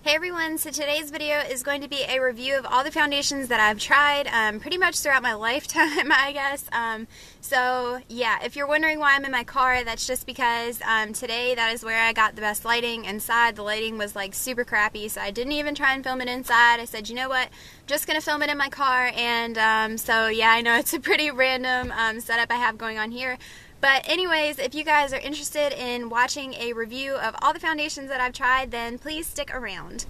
Hey everyone, so today's video is going to be a review of all the foundations that I've tried pretty much throughout my lifetime, I guess. So yeah, if you're wondering why I'm in my car, that's just because today that is where I got the best lighting. Inside, the lighting was like super crappy, so I didn't even try and film it inside. I said, you know what, I'm just going to film it in my car, and so yeah, I know it's a pretty random setup I have going on here. But anyways, if you guys are interested in watching a review of all the foundations that I've tried, then please stick around.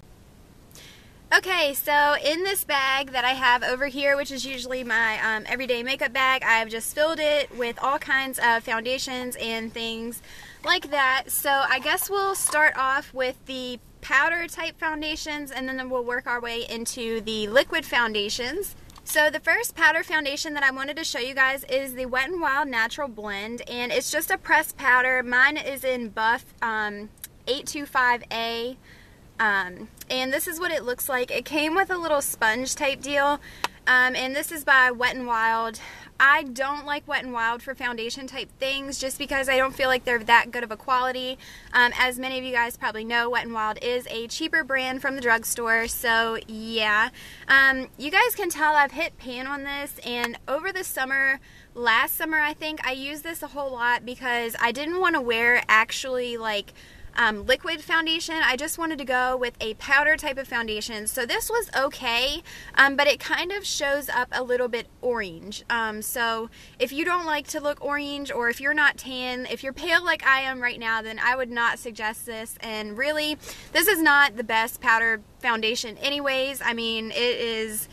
Okay, so in this bag that I have over here, which is usually my everyday makeup bag, I've just filled it with all kinds of foundations and things like that. So I guess we'll start off with the powder type foundations, and then we'll work our way into the liquid foundations. So the first powder foundation that I wanted to show you guys is the Wet n Wild Natural Blend, and it's just a pressed powder. Mine is in Buff 825A, and this is what it looks like. It came with a little sponge type deal, and this is by Wet n Wild. I don't like Wet n Wild for foundation type things just because I don't feel like they're that good of a quality. As many of you guys probably know, Wet n Wild is a cheaper brand from the drugstore, so yeah. You guys can tell I've hit pan on this, and over the summer, last summer I think, I used this a whole lot because I didn't want to wear actually like liquid foundation. I just wanted to go with a powder type of foundation. So this was okay, but it kind of shows up a little bit orange. So if you don't like to look orange, or if you're not tan, if you're pale like I am right now, then I would not suggest this. And really, this is not the best powder foundation anyways. I mean, it's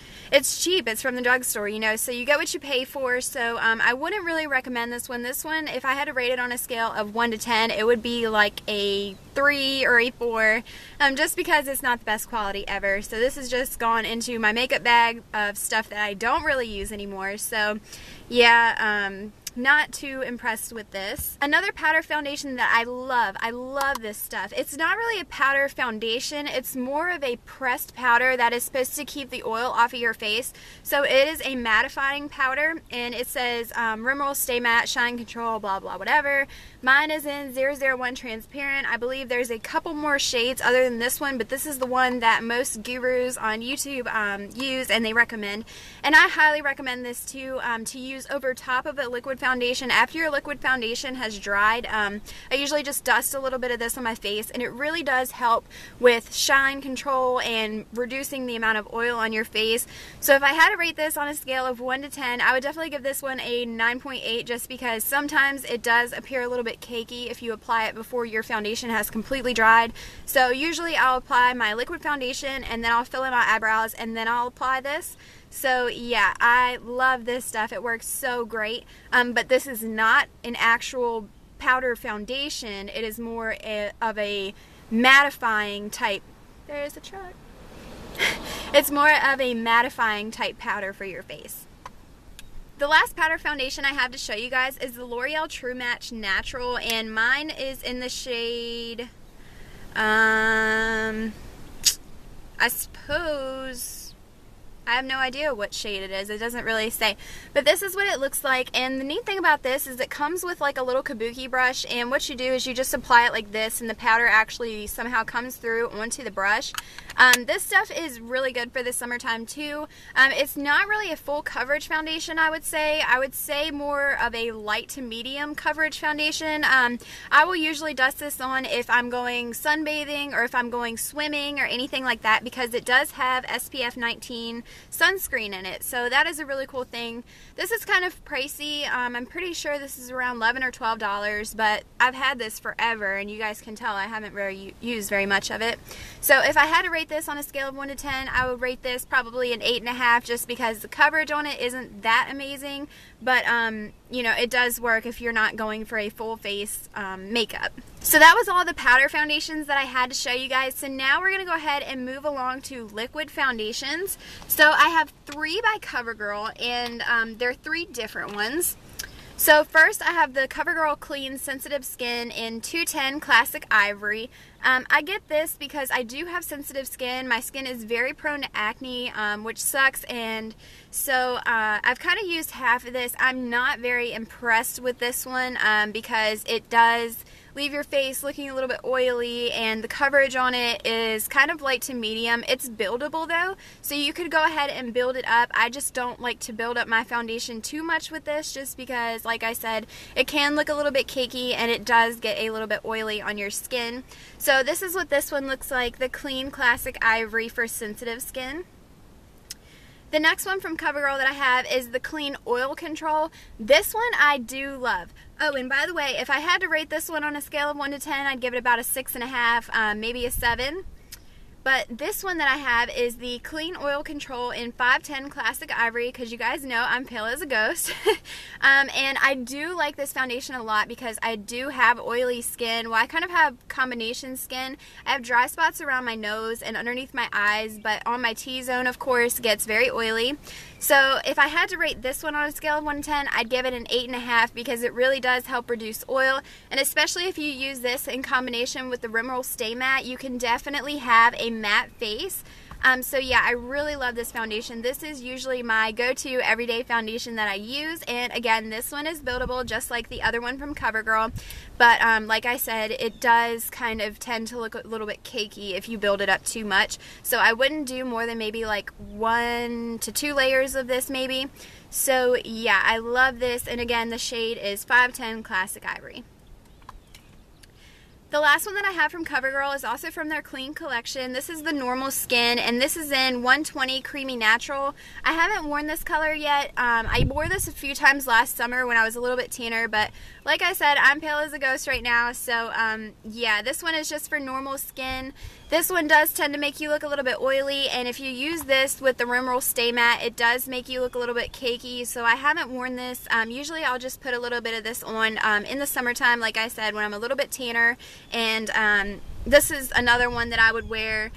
cheap, it's from the drugstore, you know, so you get what you pay for. So I wouldn't really recommend this one. This one, if I had to rate it on a scale of 1 to 10, it would be like a 3 or a 4, just because it's not the best quality ever. So this has just gone into my makeup bag of stuff that I don't really use anymore. So yeah, not too impressed with this. Another powder foundation that I love this stuff. It's not really a powder foundation, it's more of a pressed powder that is supposed to keep the oil off of your face. So it is a mattifying powder, and it says Rimmel Stay Matte, Shine Control, blah blah whatever. Mine is in 001 Transparent. I believe there's a couple more shades other than this one, but this is the one that most gurus on YouTube use and they recommend. And I highly recommend this too, to use over top of a liquid foundation. After your liquid foundation has dried, I usually just dust a little bit of this on my face, and it really does help with shine control and reducing the amount of oil on your face. So if I had to rate this on a scale of 1 to 10, I would definitely give this one a 9.8, just because sometimes it does appear a little bit cakey if you apply it before your foundation has completely dried. So usually I'll apply my liquid foundation, and then I'll fill in my eyebrows, and then I'll apply this. So yeah, I love this stuff. It works so great. But this is not an actual powder foundation. It is more of a mattifying type. There's a truck. It's more of a mattifying type powder for your face. The last powder foundation I have to show you guys is the L'Oreal True Match Natural, and mine is in the shade, I suppose, I have no idea what shade it is. It doesn't really say. But this is what it looks like, and the neat thing about this is it comes with like a little kabuki brush, and what you do is you just apply it like this, and the powder actually somehow comes through onto the brush. This stuff is really good for the summertime too. It's not really a full coverage foundation, I would say. I would say more of a light to medium coverage foundation. I will usually dust this on if I'm going sunbathing or if I'm going swimming or anything like that, because it does have SPF 19 sunscreen in it. So that is a really cool thing. This is kind of pricey. I'm pretty sure this is around $11 or $12, but I've had this forever, and you guys can tell I haven't really used very much of it. So if I had to rate this on a scale of 1 to 10, I would rate this probably an 8.5, just because the coverage on it isn't that amazing, but you know, it does work if you're not going for a full face makeup. So that was all the powder foundations that I had to show you guys. So now we're going to go ahead and move along to liquid foundations. So I have 3 by CoverGirl, and they're 3 different ones. So first I have the CoverGirl Clean Sensitive Skin in 210 Classic Ivory. I get this because I do have sensitive skin. My skin is very prone to acne, which sucks, and so I've kind of used half of this. I'm not very impressed with this one because it does leave your face looking a little bit oily, and the coverage on it is kind of light to medium. It's buildable though, so you could go ahead and build it up. I just don't like to build up my foundation too much with this, just because, like I said, it can look a little bit cakey and it does get a little bit oily on your skin. So this is what this one looks like, the Clean Classic Ivory for sensitive skin. The next one from CoverGirl that I have is the Clean Oil Control. This one I do love. Oh, and by the way, if I had to rate this one on a scale of 1 to 10, I'd give it about a 6.5, maybe a 7. But this one that I have is the Clean Oil Control in 510 Classic Ivory, because you guys know I'm pale as a ghost. And I do like this foundation a lot because I do have oily skin. Well, I kind of have combination skin. I have dry spots around my nose and underneath my eyes, but on my T-zone, of course, gets very oily. So if I had to rate this one on a scale of 1 to 10, I'd give it an 8.5 because it really does help reduce oil. And especially if you use this in combination with the Rimmel Stay Matte, you can definitely have a matte face. So yeah, I really love this foundation. This is usually my go-to everyday foundation that I use, and again, this one is buildable just like the other one from CoverGirl, but like I said, it does kind of tend to look a little bit cakey if you build it up too much, so I wouldn't do more than maybe like 1 to 2 layers of this maybe. So yeah, I love this, and again, the shade is 510 Classic Ivory. The last one that I have from CoverGirl is also from their Clean collection. This is the Normal Skin, and this is in 120 Creamy Natural. I haven't worn this color yet. I wore this a few times last summer when I was a little bit tanner, but like I said, I'm pale as a ghost right now, so yeah, this one is just for normal skin. This one does tend to make you look a little bit oily, and if you use this with the Rimmel Stay Matte, it does make you look a little bit cakey, so I haven't worn this. Usually I'll just put a little bit of this on in the summertime, like I said, when I'm a little bit tanner, and this is another one that I would wear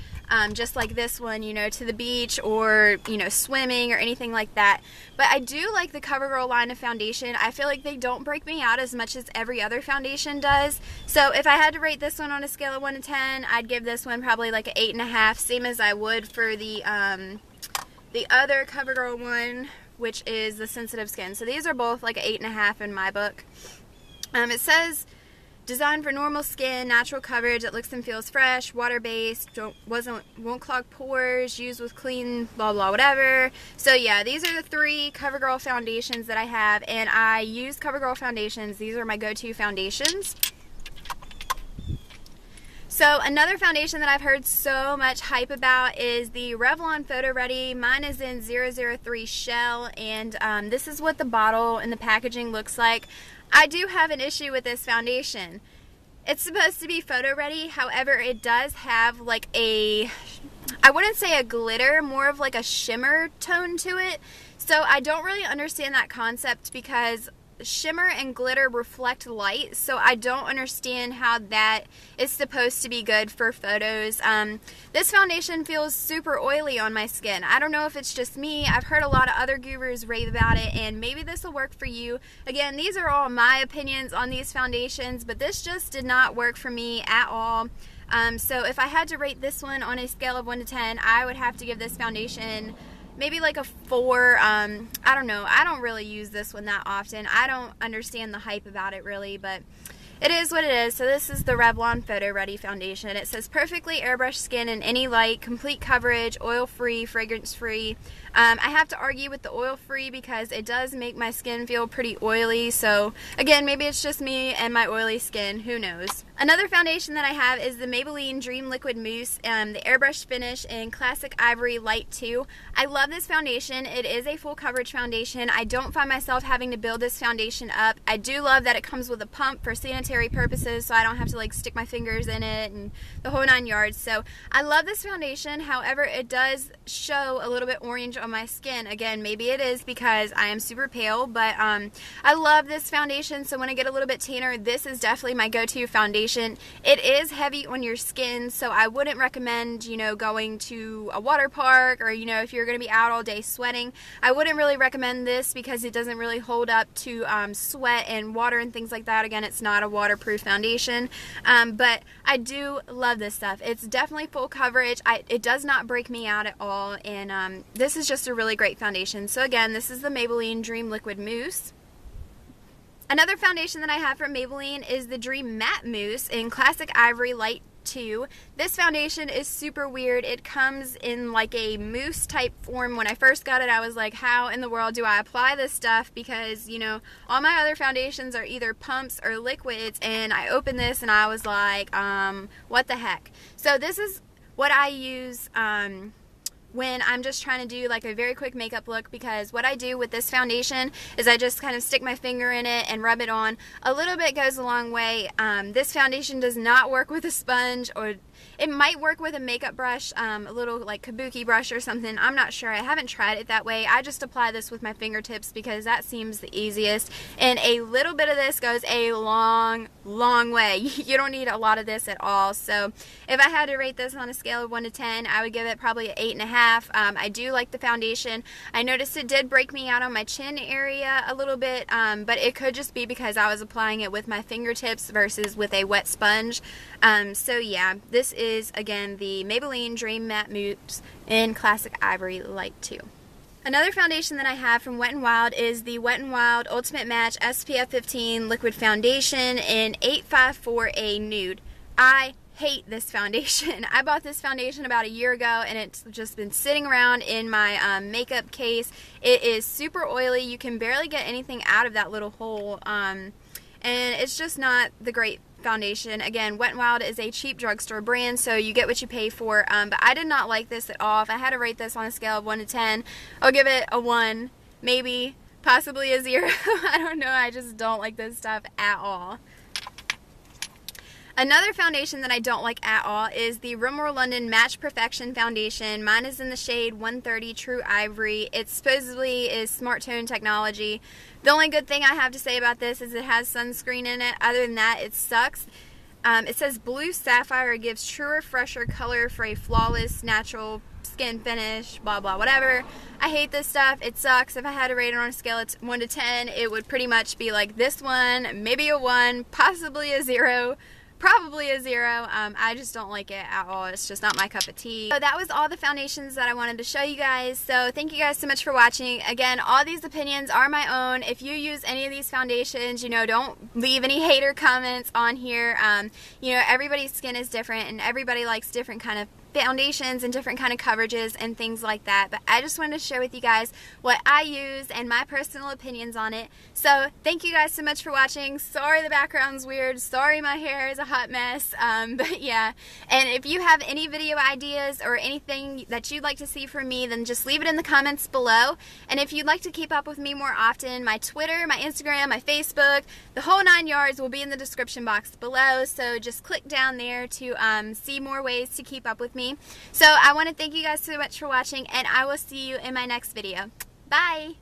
just like this one, you know, to the beach or, you know, swimming or anything like that. But I do like the CoverGirl line of foundation. I feel like they don't break me out as much as every other foundation does. So if I had to rate this one on a scale of 1 to 10, I'd give this one probably like an 8.5, same as I would for the other CoverGirl one, which is the sensitive skin. So these are both like an 8.5 in my book. It says, designed for normal skin, natural coverage that looks and feels fresh, water-based, won't clog pores, used with clean, blah, blah, whatever. So yeah, these are the 3 CoverGirl foundations that I have, and I use CoverGirl foundations. These are my go-to foundations. So another foundation that I've heard so much hype about is the Revlon PhotoReady. Mine is in 003 Shell, and this is what the bottle and the packaging looks like. I do have an issue with this foundation. It's supposed to be photo ready, however it does have like a, I wouldn't say a glitter, more of like a shimmer tone to it. So I don't really understand that concept because shimmer and glitter reflect light, so I don't understand how that is supposed to be good for photos. This foundation feels super oily on my skin. I don't know if it's just me. I've heard a lot of other gurus rave about it, and maybe this will work for you. Again, these are all my opinions on these foundations, but this just did not work for me at all. So if I had to rate this one on a scale of 1 to 10, I would have to give this foundation maybe like a 4. I don't know. I don't really use this one that often. I don't understand the hype about it really, but it is what it is. So this is the Revlon PhotoReady foundation. It says perfectly airbrush skin in any light, complete coverage, oil-free, fragrance-free. I have to argue with the oil-free because it does make my skin feel pretty oily. So again, maybe it's just me and my oily skin. Who knows? Another foundation that I have is the Maybelline Dream Liquid Mousse, the airbrush finish in Classic Ivory Light 2. I love this foundation. It is a full coverage foundation. I don't find myself having to build this foundation up. I do love that it comes with a pump for sanitary purposes, so I don't have to like stick my fingers in it and the whole 9 yards. So I love this foundation. However, it does show a little bit orange on my skin. Again, maybe it is because I am super pale, but I love this foundation. So when I get a little bit tanner, this is definitely my go-to foundation. It is heavy on your skin, so I wouldn't recommend, you know, going to a water park or, you know, if you're going to be out all day sweating. I wouldn't really recommend this because it doesn't really hold up to sweat and water and things like that. Again, it's not a waterproof foundation, but I do love this stuff. It's definitely full coverage. It does not break me out at all, and this is just a really great foundation. So again, this is the Maybelline Dream Liquid Mousse. Another foundation that I have from Maybelline is the Dream Matte Mousse in Classic Ivory Light 2. This foundation is super weird. It comes in like a mousse type form. When I first got it, I was like, how in the world do I apply this stuff? Because, you know, all my other foundations are either pumps or liquids, and I opened this and I was like, what the heck? So this is what I use when I'm just trying to do like a very quick makeup look, because what I do with this foundation is I just kind of stick my finger in it and rub it on. A little bit goes a long way. This foundation does not work with a sponge, or it might work with a makeup brush, a little like kabuki brush or something. I'm not sure. I haven't tried it that way. I just apply this with my fingertips because that seems the easiest. And a little bit of this goes a long way. You don't need a lot of this at all. So if I had to rate this on a scale of 1 to 10, I would give it probably an 8.5. I do like the foundation. I noticed it did break me out on my chin area a little bit, but it could just be because I was applying it with my fingertips versus with a wet sponge. So yeah, this is again the Maybelline Dream Matte Mousse in Classic Ivory Light 2. Another foundation that I have from Wet n Wild is the Wet n Wild Ultimate Match SPF 15 Liquid Foundation in 854A Nude. I hate this foundation. I bought this foundation about a year ago and it's just been sitting around in my makeup case. It is super oily. You can barely get anything out of that little hole, and it's just not the great foundation. Again, Wet n Wild is a cheap drugstore brand, so you get what you pay for, but I did not like this at all. If I had to rate this on a scale of 1 to 10, I'll give it a 1, maybe, possibly a 0. I don't know, I just don't like this stuff at all. Another foundation that I don't like at all is the Rimmel London Match Perfection Foundation. Mine is in the shade 130 True Ivory. It supposedly is Smart Tone technology. The only good thing I have to say about this is it has sunscreen in it. Other than that, it sucks. It says Blue Sapphire gives truer, fresher color for a flawless, natural skin finish, blah, blah, whatever. I hate this stuff. It sucks. If I had to rate it on a scale of 1 to 10, it would pretty much be like this one, maybe a 1, possibly a 0. Probably a 0. I just don't like it at all. It's just not my cup of tea. So that was all the foundations that I wanted to show you guys. So thank you guys so much for watching. Again, all these opinions are my own. If you use any of these foundations, you know, don't leave any hater comments on here. You know, everybody's skin is different and everybody likes different kind of foundations and different kind of coverages and things like that, but I just wanted to share with you guys what I use and my personal opinions on it. So thank you guys so much for watching. Sorry the background's weird, sorry my hair is a hot mess, but yeah, and if you have any video ideas or anything that you'd like to see from me, then just leave it in the comments below. And if you'd like to keep up with me more often, my Twitter, my Instagram, my Facebook, the whole 9 yards will be in the description box below, so just click down there to see more ways to keep up with me. So I want to thank you guys so much for watching, and I will see you in my next video. Bye!